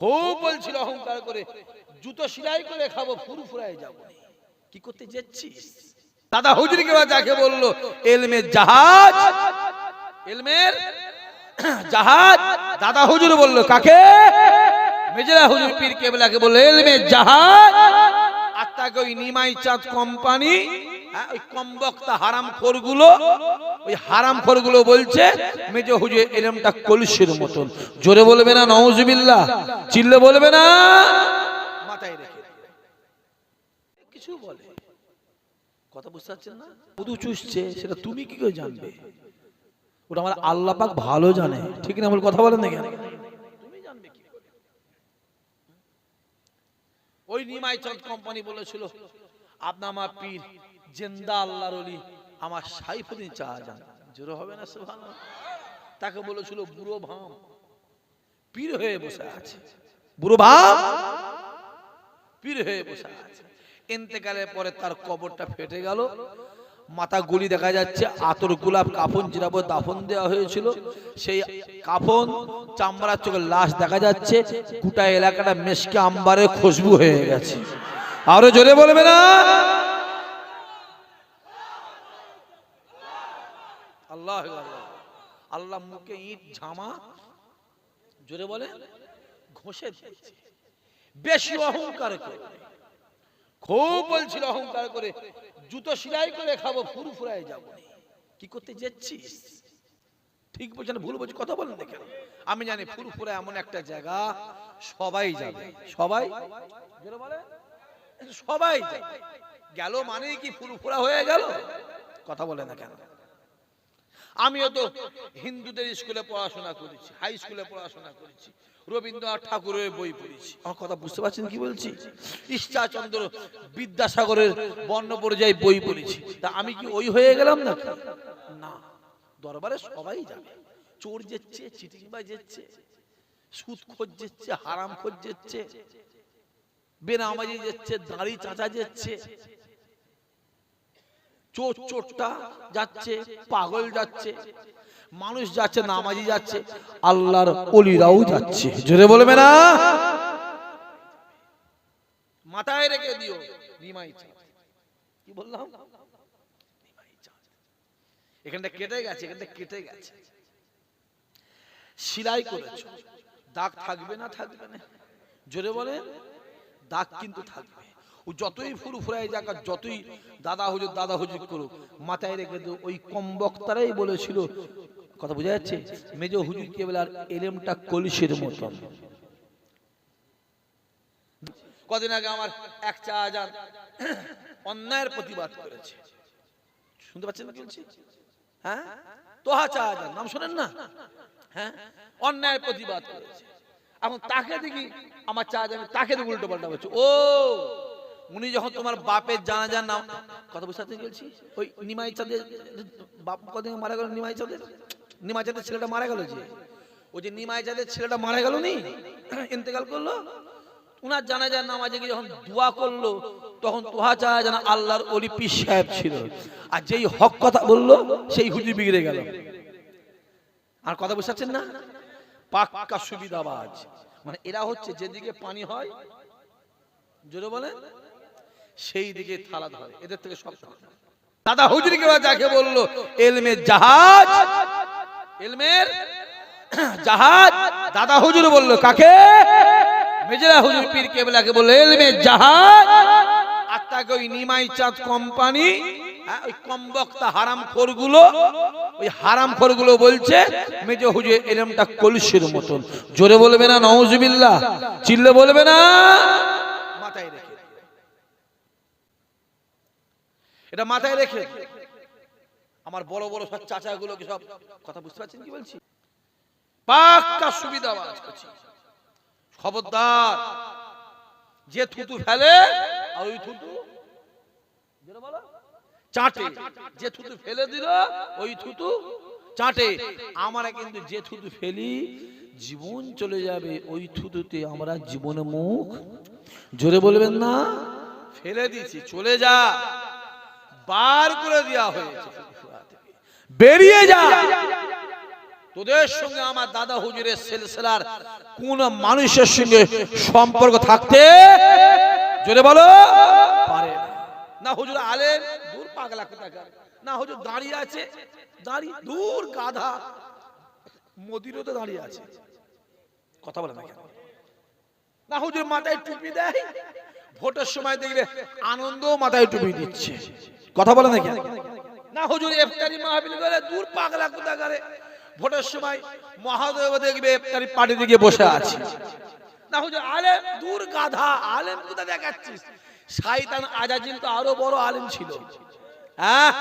খুব বলছিল অহংকার করে, জুতো সেলাই করে খাবো, ফুরফুরায় যাবো। কি করতে যাচ্ছিস? দাদা হুজুরকে যাকে বললো এলমের জাহাজ, এলমের জাহাজ, দাদা হুজুর বললো কাকে? মেজরা হুজুর পীর কেবলাকে বললো এলমের জাহাজ। আর তাকে ওই নিমাই চাঁদ কোম্পানি, ওই কমবক্তা হারামখোরগুলো, ওই হারামখোরগুলো বলছে মেজো হুজুর এলমটা কলসির মতন। জোরে বলবে না নাউজুবিল্লাহ? চিল্লে বলবে না? মাথায় রেখে কিছু বলে, কথা বুঝতে পারছেন না? শুধু চুষছে, সেটা তুমি কি করে জানবে? ওটা আমার আল্লাহ পাক ভালো জানে, ঠিক না? বল, কথা বলেন না কেন? তুমি জানবে কি করে? ওই নিমাই চাঁদ কোম্পানি বলেছিল আপনা আমার পীর জিন্দা আল্লাহর ওলি আমার সাইফুদ্দিন শাহজাহান। জোরে হবে না সুবহানাল্লাহ? তাকে বলেছিল বুড়ো ভাম পীর হয়ে বসে আছে, বুড়ো ভাম পীর হয়ে বসে আছে। ইন্তেকালের পরে তার কবরটা ফেটে গেল, মাথা গুলি দেখা যাচ্ছে, আতর গোলাপ কাফন যেভাবে দাফন দেওয়া হয়েছিল সেই কাফন, চামড়ার চোখে লাশ দেখা যাচ্ছে, গোটা এলাকাটা মেশকে আম্বারে খুশবু হয়ে গেছে। আরো জোরে বলবে না? আল্লাহ আল্লাহ মুখে ইট ঝামা, জোরে বলে, ঘষে দিয়েছে। বেশি অহংকার করে, খুব বলছিল অহংকার করে, জুতো সেলাই করে খাবো, ফুরফুরায় যাবো। কি করতে যাচ্ছিস? ঠিক বলছেন, ভুল বলছি? কথা বলেন না কেন? আমি জানি ফুরফুরা এমন একটা জায়গা সবাই যাবে, সবাই বলে সবাই যাবে। গেল মানে কি ফুরফুরা হয়ে গেল? কথা বলে না কেন? আমিও তো হিন্দুদের স্কুলে পড়াশোনা করেছি, হাই স্কুলে পড়াশোনা করেছি, রবীন্দ্রনাথ ঠাকুরের বই পড়েছি। আমার কথা বুঝতে পারছেন কি বলছি? ঈশ্বরচন্দ্র বিদ্যাসাগরের বর্ণ পরিযায়ী বই পড়েছি। তা আমি কি ওই হয়ে গেলাম না? না, দরবারে সবাই যাবে। চোর যেচ্ছে, চিটিংবাজ যেচ্ছে, সুদখোর যেচ্ছে, হারামখোর যেচ্ছে, বেনামাজি যেচ্ছে, দাড়ি চাচা যেচ্ছে, চোর চোরটা যাচ্ছে, পাগল যাচ্ছে, মানুষ যাচ্ছে, নামাজি যাচ্ছে, আল্লাহর ওলিরাও যাচ্ছে। জোরে বলবে না? মাথায় রেখে দিও নিমাই চাঁদ। কি বললাম? নিমাই চাঁদ। এখানটা কেটে গেছে, এখানটা কেটে গেছে, সেলাই করেছো, দাগ থাকবে না? থাকবে না? জোরে বলেন। দাগ কিন্তু থাকবে। ও যতই ফুরফুরায় যাক, যতই দাদা হুজুর করুক, মাথায় রেখে দিও ওই কমবক্তারাই বলেছিল, কথা বোঝা যাচ্ছে, মেজো হুজুর কেবলার এলেমটা কলসির মতন। কদিন আগে আমার এক শাহজাহান অন্যায়ের প্রতিবাদ করেছে, শুনতে পাচ্ছেন না কি বলছি? হ্যাঁ, তোহা শাহজাহান নাম শোনেন না? হ্যাঁ, অন্যায়ের প্রতিবাদ করেছে। এখন তাকে দেখি, আমার শাহজাহান তাকে দেখি উল্টো পাল্টা বলছে। ও, উনি যখন তোমার বাপের জানাজার নাম, কথা বুঝতে বলছি, ওই নিমাই চাঁদের বাপ কদিন মারা গেল, নিমাই চাঁদের ছেলেটা মারা গেল, যে ওই যে নিমাই চাঁদের ছেলেটা মারা গেল, নি ইন্তেকাল করলো, উনার জানাজার নামাজে গিয়ে যখন দোয়া করলো, তখন তোহা শাহজাহান আল্লাহর ওলি পীর সাহেব ছিল, আর যেই হক কথা বললো সেই হুজুর বিগড়ে গেল। আর কথা বুঝতে পারছেন না? পাক্কা সুবিধাবাজ। মানে এরা হচ্ছে যেদিকে পানি হয়, জোরে বলেন, সেই দিকে থালা ধরে, এদের থেকে সব। দাদা হুজুরকে যাকে বললো এলমের জাহাজ, এলমের জাহাজ, দাদা হুজুর বললো কাকে? মেজরা হুজুর পীর কেবলাকে বললো এলমের জাহাজ। আর তাকে ওই নিমাই চাঁদ কোম্পানি, ওই কমবক্তা হারামখোরগুলো, ওই হারামখোরগুলো বলছে মেজো হুজুর এলমটা কলসির মতন। জোরে বলবে না নাউজুবিল্লাহ? চিল্লে বলবে না? মাথায় রেখে, এটা মাথায় রেখে আমার বড় বড় সব চাচাগুলোকে সব, কথা বুঝতে পারছেন কি বলছি? পাক্কা সুবিধাবাজ। খবরদার, যে থুতু ফেলে আর ওই থুতু চাটে, যে থুতু ফেলে দিল ওই থুতু চাটে। আমরা কিন্তু যে থুতু ফেলি জীবন চলে যাবে, ওই থুতুতে আমরা জীবনে মুখ, জোরে বলবেন না? ফেলে দিয়েছি, চলে যা, বার করে দেওয়া হয়েছে, বেরিয়ে যা। তোদের সঙ্গে আমার দাদা হুজুরের সিলসিলার কোন মানুষের সঙ্গে সম্পর্ক থাকতে জোরে বলো পারে না। হুজুর আলেম, দূর পাগলা কোথাকার। না হুজুর দাঁড়িয়ে আছে, দাঁড়িয়ে দূর গাধা, মদিরও তো দাঁড়িয়ে আছে, কথা বলে না কেন? না হুজুর মাথায় টুপি দেয়, ভোটের সময় দেখবে আনন্দ মাথায় টুপি দিচ্ছে, কথা বলে না কেন? না হুজুর ইফতারি মাহফিল করে, দূর পাগলা কোথাকারে, ভোটের সময় মহাদেব দেখবে ইফতারি পার্টি দিকে বসে আছে। না হুজুর আলেম, দূর গাধা, আলেম কোথা দেখাচ্ছিস? শয়তান আজাজিল তো আরো বড় আলেম ছিল, হ্যাঁ,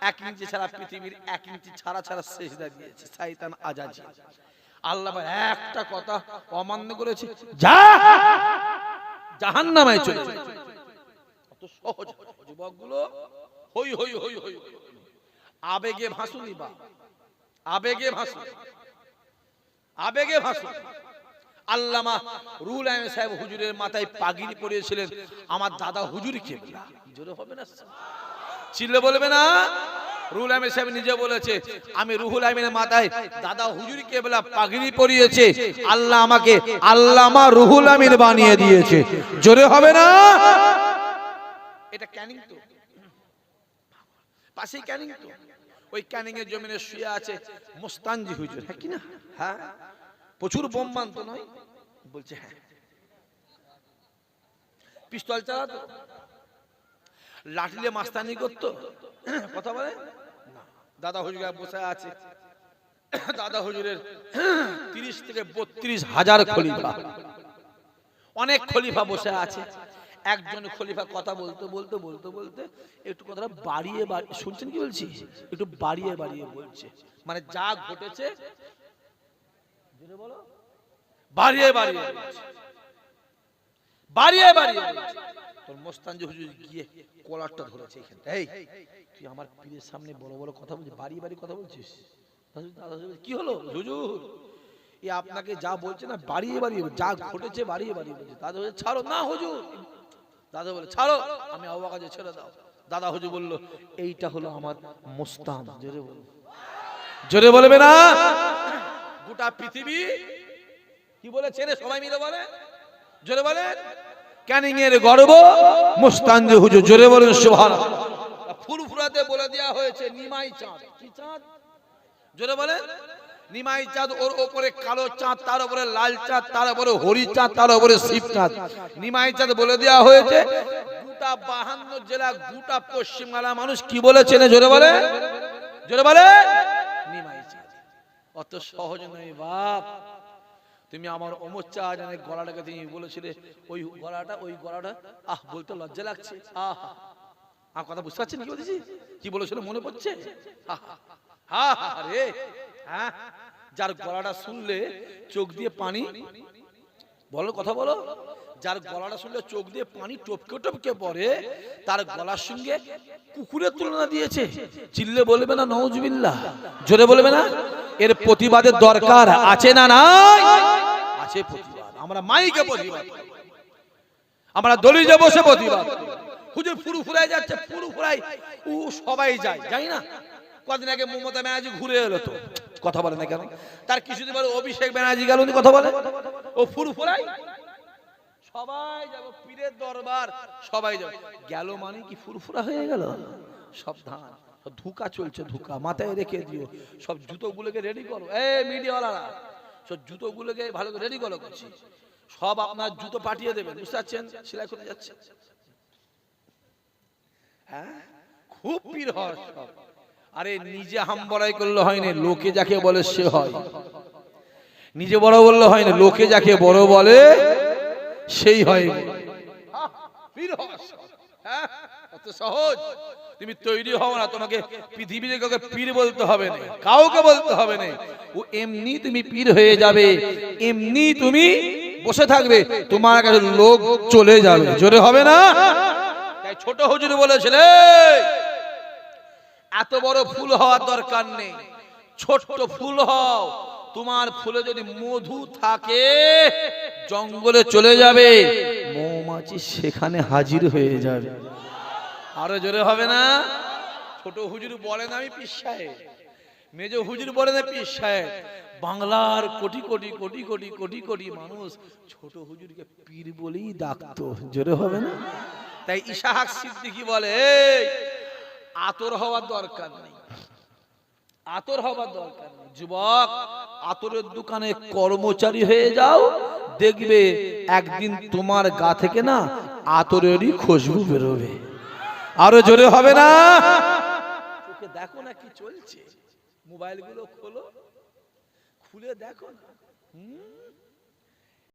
1 ইঞ্চি ছাড়া পৃথিবীর 1 ইঞ্চি ছাড়া ছাড়া সিজদা দিয়েছে শয়তান আজাজিল। আল্লাহ একটা কথা অমান্য করেছে, যা জাহান্নামে চলে যা। কত সহজ যুবকগুলো হই হই হই হই আবেগে ভাসুনি, বা আবেগে ভাসুনি, আবেগে ভাসুনি। আল্লামা রুহুল আমিন সাহেব হুজুরের মাথায় পাগড়ি পরিয়েছিলেন আমার দাদা হুজুর কেবলা, জোরে হবে না, চিল্লে বলবে না? রুহুল আমিন সাহেব নিজে বলেছে, আমি রুহুল আমিনের মাথায় দাদা হুজুর কেবলা পাগড়ি পরিয়েছে, আল্লাহ আমাকে আল্লামা রুহুল আমিন বানিয়ে দিয়েছে, জোরে হবে না? এটা ক্যানিং তো, পাশেই ক্যানিং তো, ওই ক্যানিং এর জমিনে শুয়ে আছে মুস্তানজি হুজুর, হ্যাঁ কি না? হ্যাঁ, প্রচুর বোম তো নয়, বলছে হ্যাঁ। পিস্তল চালাতো, লাঠিলে মাস্তানি করতো, কথা বলে না। দাদা হুজুর বসে আছে, দাদা হুজুরের 30 থেকে 32 হাজার খলিফা, অনেক খলিফা বসে আছে। একজন খলিফা কথা বলতে বলতে বলতে বলতে একটু কথাটা বাড়িয়ে বাড়িয়ে, শুনছেন কি বলছি? একটু বাড়িয়ে বাড়িয়ে বলছে, মানে যা ঘটেছে বলো, বাড়িয়ে বাড়িয়ে বাড়িয়ে বাড়িয়ে। তোর মোস্তানজি হুজুর গিয়ে কলারটা ধরেছে এখানে, এই তুই আমার পীরের সামনে বড় বড় কথা বলছিস, বাড়িয়ে বাড়িয়ে কথা বলছিস? কি হলো হুজুর? এ আপনাকে যা বলছে না বাড়িয়ে বাড়িয়ে, যা ঘটেছে বাড়িয়ে বাড়িয়ে বলছে। দাদা হুজুর ছাড়ো না হুজুর, দাদা বলে ছাড়ো, আমি আবু বকর ছেড়ে দাও। দাদা হুজুর বলল, এইটা হলো আমার মোস্তান, জোরে বল, জোরে বলবে না? গোটা পৃথিবী কি বলেছে রে, সবাই মিলে বলে, জোরে বলেন, ক্যানিং এর গর্ব মুস্তানজি হুজুর, জোরে বলেন সুবহানাল্লাহ। ফুরফুরাতে বলে দেয়া হয়েছে নিমাই চাঁদ, কি চাঁদ? জোরে বলেন, নিমাই চাঁদ, ওর উপরে কালো চাঁদ, তার উপরে লাল চাঁদ, তার উপরে হরি চাঁদ, তার উপরে শিব চাঁদ। নিমাই চাঁদ বলে দেয়া হয়েছে গোটা 52 জেলা, গোটা পশ্চিম বাংলার মানুষ কি বলেছেন, জোরে বলে, জোরে বলে, নিমাই চাঁদ। অত সহজ নয় বাপ। তুমি আমার অমর চাঁদের গলাটাকে তুমি বলেছিলে, ওই গলাটা আহ বলতে লজ্জা লাগছে, আহ আর কথা বুঝতে পারছেন কি বলেছি, কি বলেছিল মনে পড়ছে? রে হ্যাঁ, যার গলাটা শুনলে চোখ দিয়ে পানি, বলো কথা বলো, যার গলাটা শুনলে চোখ দিয়ে পানি টপকে টপকে পড়ে, তার গলার সঙ্গে কুকুরের তুলনা দিয়েছে, চিল্লে বলবে না নাউজুবিল্লাহ, জোরে বলবে না? এর প্রতিবাদের দরকার আছে না নাই? আছে প্রতিবাদ। আমরা মাইকে প্রতিবাদ, আমরা দলিলে বসে প্রতিবাদ। হুজুর ফুরফুরায় যাচ্ছে, ফুরফুরায় ও সবাই যায়, যাই না? কদিন আগে মমতা ব্যানার্জি ঘুরে এলো তো, কথা বলে না কেন? তার কিছুদিন পরে অভিষেক ব্যানার্জি গেল, কথা বলে, ও ফুরফুরায় সবাই যাব, পীরের দরবার সবাই যাবে, গেল মানে কি ফুরফুরা হয়ে গেল? সাবধান, ধোঁকা চলছে, ধোঁকা মাথায় রেখে দিও। সব জুতোগুলোকে রেডি করো, এই মিডিয়াওয়ালারা সব জুতোগুলোকে ভালো করে রেডি করো, করছি সব আপনার জুতো পাঠিয়ে দেবেন, বুঝতে পারছেন? সেলাই করতে যাচ্ছে, হ্যাঁ, খুব পীর হয় সব। আরে নিজে হাম বড়াই করলে হয় না, লোকে যাকে বলে সে হয়। নিজে বড় বললে হয় না, লোকে যাকে বড় বলে সেই হয়। পীর হয়, হ্যাঁ, অত সহজ। তুমি তৈরি হও না, তোমাকে পৃথিবীতে কাউকে পীর বলতে হবে না, কাউকে বলতে হবে না। ও এমনি তুমি পীর হয়ে যাবে, এমনি তুমি বসে থাকবে, তোমার কাছে লোক চলে যাবে, জোরে হবে না? তাই ছোট হুজুর বলেছিল, এত বড় ফুল হওয়ার দরকার নেই, ছোট্ট ফুল হও। তোমার ফুলে যদি মধু থাকে, জঙ্গলে চলে যাবে, মৌমাছি সেখানে হাজির হয়ে যাবে। আরো জোরে হবে না? ছোট হুজুর বলেন, আমি পীর সাহেব, মেজ হুজুর বলেন পীর সাহেব, বাংলার কোটি কোটি কোটি কোটি কোটি কোটি মানুষ ছোট হুজুরকে পীর বলেই ডাকতো, জোরে হবে না? তাই ইসহাক সিদ্দিকী বলে, এই আতর হওয়ার দরকার নেই, আতর হওয়ার দরকার নেই। যুবক, আতরের দোকানে কর্মচারী হয়ে যাও, দেখবে একদিন তোমার গা থেকে না আতরেরই খুশবু বেরোবে। আরো জোরে হবে না? চোখে দেখো না কি চলছে, মোবাইল গুলো খোলো, খুলে দেখো না।